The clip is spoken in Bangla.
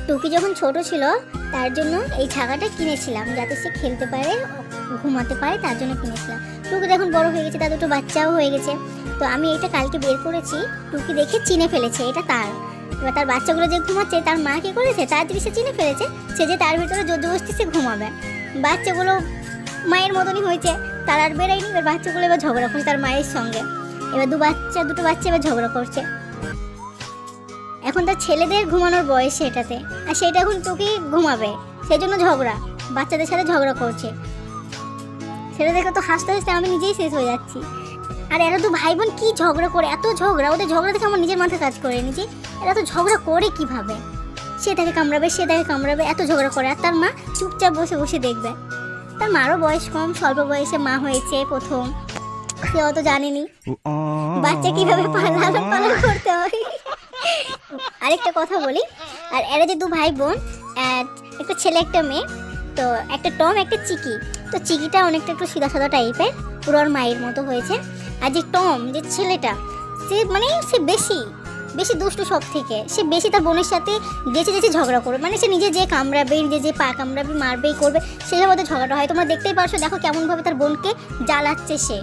টুকি যখন ছোট ছিল তার জন্য এই ছাগাটা কিনেছিলাম, যাতে সে খেলতে পারে, ঘুমাতে পারে, তার জন্য কিনেছিলাম। টুকি এখন বড় হয়ে গেছে, তার দুটো বাচ্চাও হয়ে গেছে। তো আমি এটা কালকে বের করেছি, টুকি দেখে চিনে ফেলেছে এটা তার। এবার তার বাচ্চাগুলো যে ঘুমাচ্ছে, তার মা কি করেছে, তাড়াতাড়ি সে চিনে ফেলেছে সে যে তার ভিতরে জোরজবস্তি সে ঘুমাবে। বাচ্চাগুলো মায়ের মতনই হয়েছে, তার আর বেরায়নি। এবার বাচ্চাগুলো এবার ঝগড়া করছে তার মায়ের সঙ্গে। এবার দুটো বাচ্চা এবার ঝগড়া করছে। এখন তার ছেলেদের ঘুমানোর বয়স এটাতে, আর সেটা এখন টুকি ঘুমাবে, সেই জন্য ঝগড়া, বাচ্চাদের সাথে ঝগড়া করছে। সেটা দেখে তো হাসতে হাসতে আমি নিজেই শেষ হয়ে যাচ্ছি। আর এরা তো ভাই বোন কি ঝগড়া করে, এত ঝগড়া, ওদের ঝগড়া দেখে আমার নিজের মাথায় কাজ করে নিয়েছি, এরা তো ঝগড়া করে কিভাবে, সে তাকে কামড়াবে, সে তাকে কামড়াবে, এত ঝগড়া করে। আর তার মা চুপচাপ বসে বসে দেখবে। তার মারও বয়স কম, স্বল্প বয়সে মা হয়েছে প্রথম, সে অত জানেনি বাচ্চা কিভাবে লালন পালন করতে হয়। আরেকটা কথা বলি, আর এরা যে দু ভাই বোন, একটা ছেলে একটা মেয়ে, তো একটা টম একটা চিকি। তো চিকিটা অনেকটা একটু সিধা সাদা টাইপের, পুরো ওর মায়ের মতো হয়েছে। আর যে টম, যে ছেলেটা, সে বেশি দুষ্টু সব থেকে। সে বেশি তার বোনের সাথে যেচে ঝগড়া করবে, মানে সে নিজে যে কামড়াবে, নিজে যে পা কামড়াবে, মারবেই করবে, সেইভাবে ঝগড়াটা হয়। তোমরা দেখতেই পারছো, দেখো কেমনভাবে তার বোনকে জ্বালাচ্ছে সে।